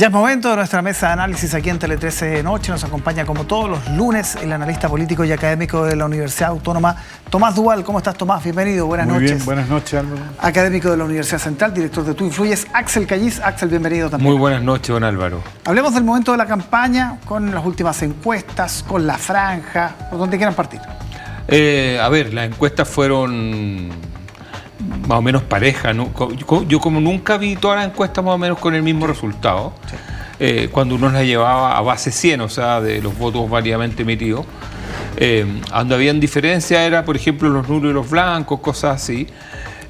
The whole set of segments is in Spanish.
Ya es momento de nuestra mesa de análisis aquí en Tele 13 Noche. Nos acompaña como todos los lunes el analista político y académico de la Universidad Autónoma, Tomás Duval. ¿Cómo estás, Tomás? Bienvenido, buenas noches. Muy bien, buenas noches, Álvaro. Académico de la Universidad Central, director de Tú Influyes, Axel Callis. Axel, bienvenido también. Muy buenas noches, don Álvaro. Hablemos del momento de la campaña, con las últimas encuestas, con la franja, por donde quieran partir. A ver, las encuestas fueron más o menos parejas, ¿no? Yo como nunca vi todas las encuestas más o menos con el mismo resultado, sí. Cuando uno las llevaba a base 100, o sea, de los votos válidamente emitidos, donde habían diferencias era, por ejemplo, los nulos y los blancos, cosas así.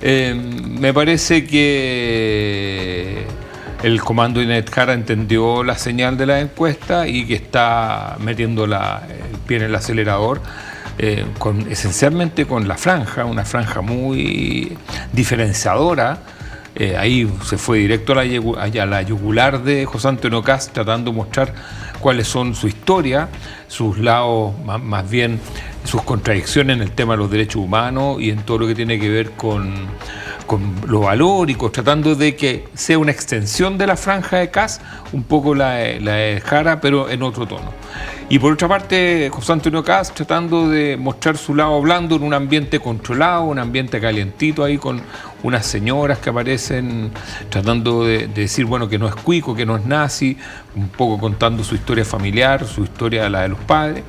Me parece que el comando de Janet Jara entendió la señal de la encuesta y que está metiendo el pie en el acelerador. Esencialmente con la franja, una franja muy diferenciadora. Ahí se fue directo a la yugular de José Antonio Kast, tratando de mostrar cuáles son su historia, sus lados, más bien sus contradicciones en el tema de los derechos humanos y en todo lo que tiene que ver con lo valórico, tratando de que sea una extensión de la franja de Kast, un poco la de Jara, pero en otro tono. Y por otra parte, José Antonio Kast tratando de mostrar su lado blando en un ambiente controlado, un ambiente calientito ahí con unas señoras que aparecen tratando de decir, bueno, que no es cuico, que no es nazi, un poco contando su historia familiar, su historia, la de los padres,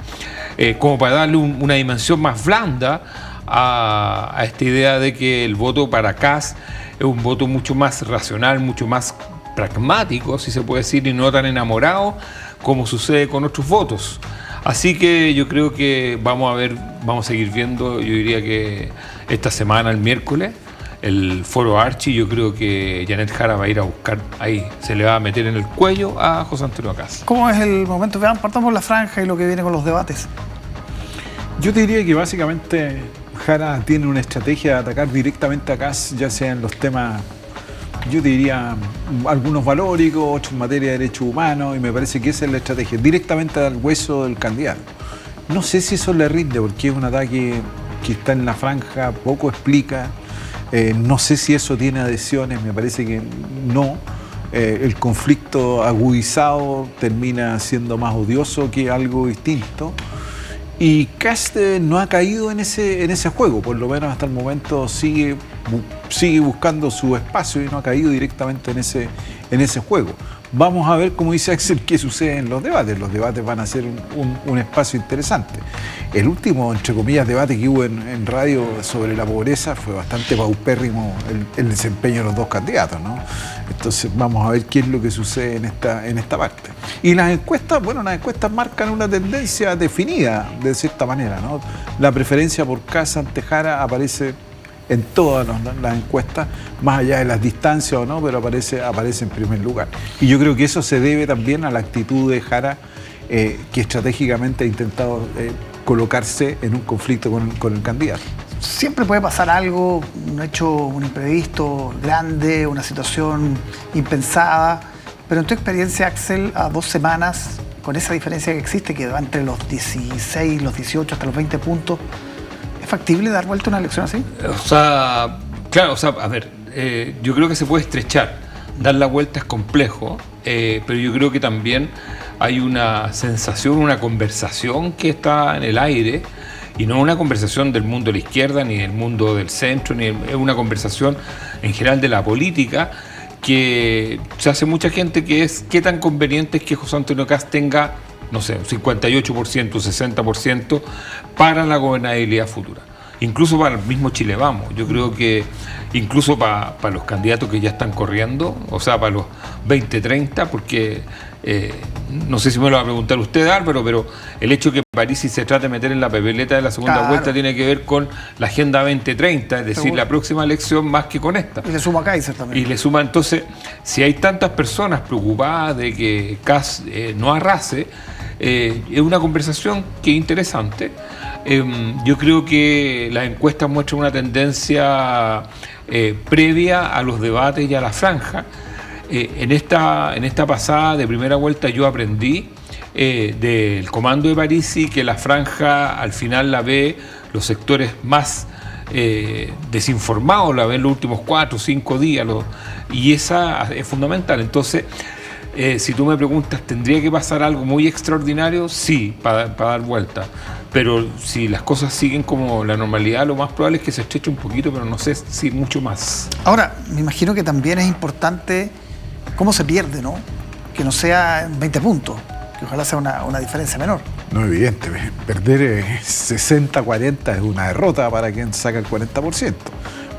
como para darle una dimensión más blanda a esta idea de que el voto para Kast es un voto mucho más racional, mucho más pragmático, si se puede decir, y no tan enamorado como sucede con otros votos. Así que yo creo que vamos a seguir viendo, yo diría que esta semana, el miércoles, el foro Archi, yo creo que Janet Jara va a ir a buscar, ahí se le va a meter en el cuello a José Antonio Kast. ¿Cómo es el momento? Vean, partamos la franja y lo que viene con los debates. Yo te diría que básicamente Jara tiene una estrategia de atacar directamente a Kast, ya sea en los temas, yo diría, algunos valóricos, otros en materia de derechos humanos, y me parece que esa es la estrategia, directamente al hueso del candidato. No sé si eso le rinde, porque es un ataque que está en la franja, poco explica, no sé si eso tiene adhesiones, me parece que no. El conflicto agudizado termina siendo más odioso que algo distinto. Y Kast no ha caído en ese juego, por lo menos hasta el momento sigue buscando su espacio y no ha caído directamente en ese juego. Vamos a ver, como dice Axel, qué sucede en los debates. Los debates van a ser un espacio interesante. El último, entre comillas, debate que hubo en radio sobre la pobreza fue bastante paupérrimo el desempeño de los dos candidatos, ¿no? Entonces vamos a ver qué es lo que sucede en esta parte. Y las encuestas, bueno, las encuestas marcan una tendencia definida de cierta manera, ¿no? La preferencia por Kast ante Jara aparece en todas las encuestas, más allá de las distancias o no, pero aparece en primer lugar. Y yo creo que eso se debe también a la actitud de Jara, que estratégicamente ha intentado colocarse en un conflicto con el candidato. Siempre puede pasar algo, un hecho, un imprevisto grande, una situación impensada, pero en tu experiencia, Axel, a 2 semanas, con esa diferencia que existe, que va entre los 16, los 18, hasta los 20 puntos, ¿es factible dar vuelta a una elección así? O sea, claro, o sea, a ver, yo creo que se puede estrechar. Dar la vuelta es complejo, pero yo creo que también hay una sensación, una conversación que está en el aire, y no una conversación del mundo de la izquierda, ni del mundo del centro, es una conversación en general de la política, que se hace mucha gente que es qué tan conveniente es que José Antonio Kast tenga, no sé, un 58%, 60% para la gobernabilidad futura. Incluso para el mismo Chile Vamos. Yo creo que incluso para los candidatos que ya están corriendo, o sea, para los 20-30, porque no sé si me lo va a preguntar usted, Álvaro, pero el hecho que Parisi se trate de meter en la papeleta de la segunda vuelta tiene que ver con la Agenda 2030, es decir, la próxima elección más que con esta. Y le suma Kaiser también. Y le suma, entonces, si hay tantas personas preocupadas de que Kast no arrase, es una conversación que es interesante. Yo creo que las encuestas muestran una tendencia previa a los debates y a la franja. En esta pasada de primera vuelta yo aprendí del comando de Parisi que la franja al final la ve los sectores más desinformados, la ven los últimos 4 o 5 días, y esa es fundamental. Entonces Si tú me preguntas, ¿tendría que pasar algo muy extraordinario? Sí, para dar vuelta. Pero si las cosas siguen como la normalidad, lo más probable es que se estreche un poquito, pero no sé si mucho más. Ahora, me imagino que también es importante cómo se pierde, ¿no? Que no sea 20 puntos, que ojalá sea una diferencia menor. No, evidente, perder 60-40 es una derrota para quien saca el 40%.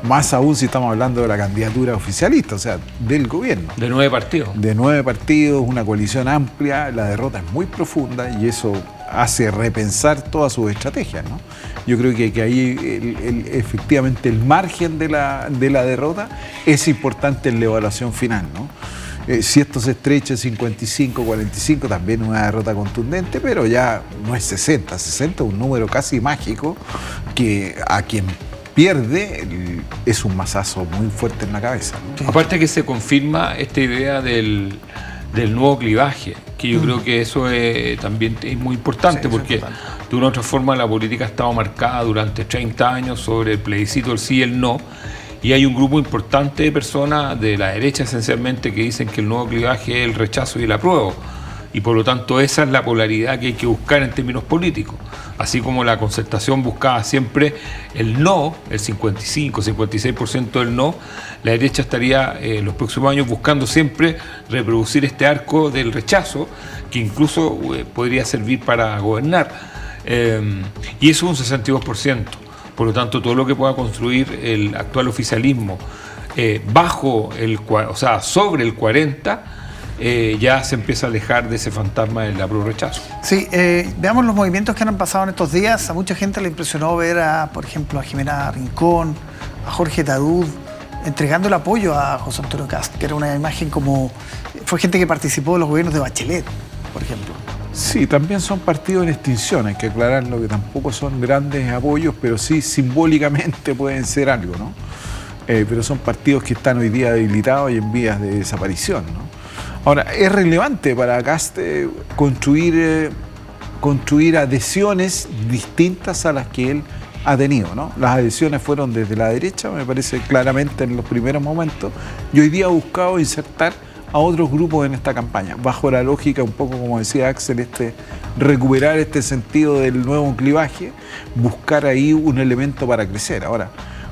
Más aún si estamos hablando de la candidatura oficialista, o sea, del gobierno. De 9 partidos. De 9 partidos, una coalición amplia, la derrota es muy profunda y eso hace repensar todas sus estrategias, ¿no? Yo creo que ahí efectivamente el margen de la derrota es importante en la evaluación final, ¿no? Si esto se estrecha 55-45, también una derrota contundente, pero ya no es 60. 60 es un número casi mágico que a quien pierde es un mazazo muy fuerte en la cabeza, ¿no? Sí. Aparte que se confirma esta idea del nuevo clivaje, que yo creo que eso también es muy importante, Sí, porque es importante. de una u otra forma la política ha estado marcada durante 30 años sobre el plebiscito, el sí y el no, y hay un grupo importante de personas de la derecha esencialmente que dicen que el nuevo clivaje es el rechazo y el apruebo, y por lo tanto esa es la polaridad que hay que buscar en términos políticos. Así como la Concertación buscaba siempre el no, el 55-56% del no, la derecha estaría en los próximos años buscando siempre reproducir este arco del rechazo, que incluso podría servir para gobernar. Y eso es un 62%. Por lo tanto, todo lo que pueda construir el actual oficialismo sobre el 40%, ya se empieza a alejar de ese fantasma del apruebo-rechazo. Sí, veamos los movimientos que han pasado en estos días. A mucha gente le impresionó ver, por ejemplo, a Jimena Rincón, a Jorge Tadud, entregando el apoyo a José Antonio Kast, que era una imagen como... Fue gente que participó de los gobiernos de Bachelet, por ejemplo. Sí, también son partidos en extinción, hay que aclararlo, que tampoco son grandes apoyos, pero sí simbólicamente pueden ser algo, ¿no? Pero son partidos que están hoy día debilitados y en vías de desaparición, ¿no? Ahora, es relevante para Kast construir adhesiones distintas a las que él ha tenido, ¿no? Las adhesiones fueron desde la derecha, me parece claramente en los primeros momentos, y hoy día ha buscado insertar a otros grupos en esta campaña, bajo la lógica, un poco como decía Axel, recuperar este sentido del nuevo clivaje, buscar ahí un elemento para crecer. Ahora,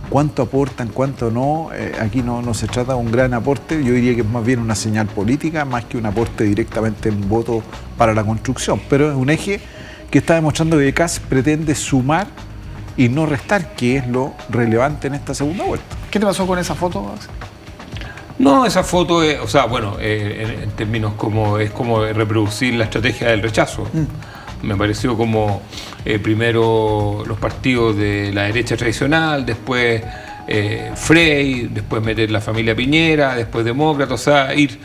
¿cuánto aportan, cuánto no? Aquí no se trata de un gran aporte, yo diría que es más bien una señal política, más que un aporte directamente en voto para la construcción, pero es un eje que está demostrando que Kast pretende sumar y no restar, que es lo relevante en esta segunda vuelta. ¿Qué te pasó con esa foto, Axel? No, esa foto es, en términos es como reproducir la estrategia del rechazo. Me pareció como primero los partidos de la derecha tradicional, después Frey, después meter la familia Piñera, después demócrata, o sea, ir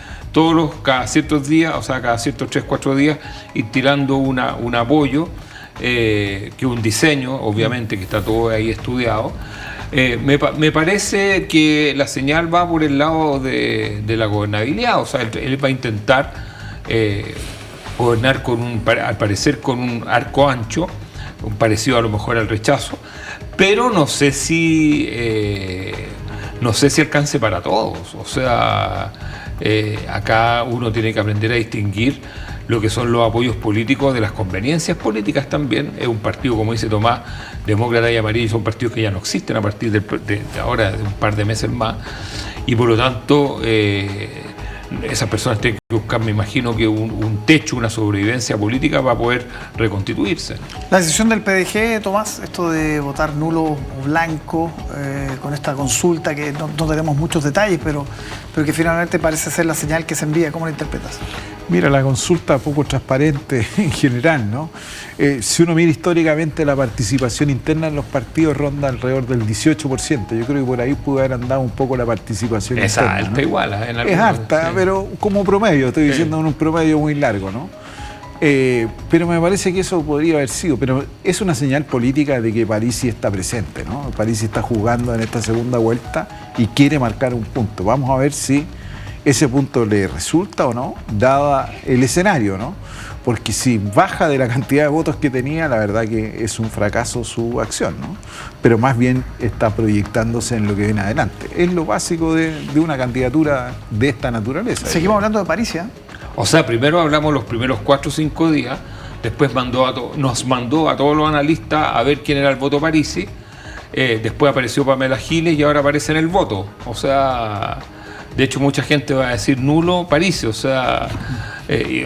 cada ciertos días, o sea, cada ciertos 3-4 días, ir tirando un apoyo, que un diseño, obviamente, que está todo ahí estudiado. Me parece que la señal va por el lado de la gobernabilidad, o sea, él va a intentar gobernar al parecer con un arco ancho, un parecido a lo mejor al rechazo, pero no sé si alcance para todos. O sea, acá uno tiene que aprender a distinguir lo que son los apoyos políticos de las conveniencias políticas también. Es un partido, como dice Tomás, demócrata y amarillo, son partidos que ya no existen a partir de ahora, de un par de meses más, y por lo tanto esas personas tienen que buscar, me imagino, que un techo, una sobrevivencia política para poder reconstituirse. La decisión del PDG, Tomás, esto de votar nulo o blanco, con esta consulta que no tenemos muchos detalles, pero que finalmente parece ser la señal que se envía, ¿cómo la interpretas? Mira, la consulta poco transparente en general, ¿no? Si uno mira históricamente, la participación interna en los partidos ronda alrededor del 18%. Yo creo que por ahí pudo haber andado un poco la participación es interna. Alta, ¿no? igual. Es alta, sí, pero como promedio, estoy diciendo en un promedio muy largo, ¿no? Pero me parece que eso podría haber sido, pero es una señal política de que Parisi está presente, ¿no? Parisi está jugando en esta segunda vuelta y quiere marcar un punto. Vamos a ver si ese punto le resulta o no, dada el escenario, ¿no? Porque si baja de la cantidad de votos que tenía, la verdad que es un fracaso su acción, ¿no? Pero más bien está proyectándose en lo que viene adelante. Es lo básico de una candidatura de esta naturaleza. Seguimos hablando de Parisi, ¿eh? O sea, primero hablamos los primeros 4 o 5 días, después nos mandó a todos los analistas a ver quién era el voto Parisi, después apareció Pamela Giles y ahora aparece en el voto. O sea, de hecho mucha gente va a decir nulo Parisi, o sea,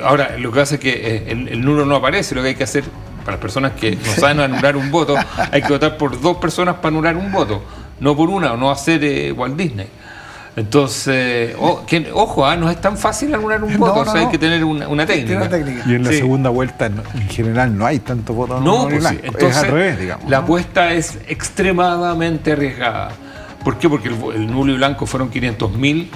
ahora lo que hace es que el nulo no aparece, lo que hay que hacer, para las personas que no saben anular un voto, hay que votar por 2 personas para anular un voto, no por una, o no hacer Walt Disney. Entonces, ojo, no es tan fácil anular un voto, o sea, hay que tener una técnica. Y en la segunda vuelta, en general, no hay tanto voto. No, pues sí. Entonces, es al revés, digamos. La apuesta es extremadamente arriesgada. ¿Por qué? Porque el nulo y blanco fueron 500.000,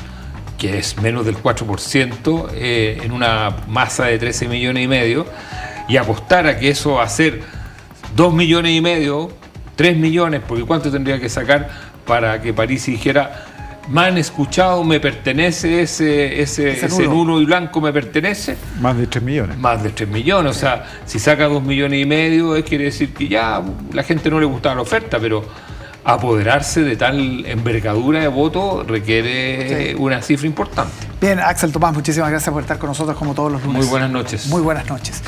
que es menos del 4%, en una masa de 13 millones y medio, y apostar a que eso va a ser 2 millones y medio, 3 millones, porque ¿cuánto tendría que sacar para que Parisi dijera: me han escuchado, me pertenece ese nulo y blanco, me pertenece? Más de 3 millones. Más de 3 millones, o sea, si saca 2 millones y medio, quiere decir que ya la gente no le gustaba la oferta, pero apoderarse de tal envergadura de voto requiere una cifra importante. Bien, Axel Tomás, muchísimas gracias por estar con nosotros como todos los lunes. Muy buenas noches. Muy buenas noches.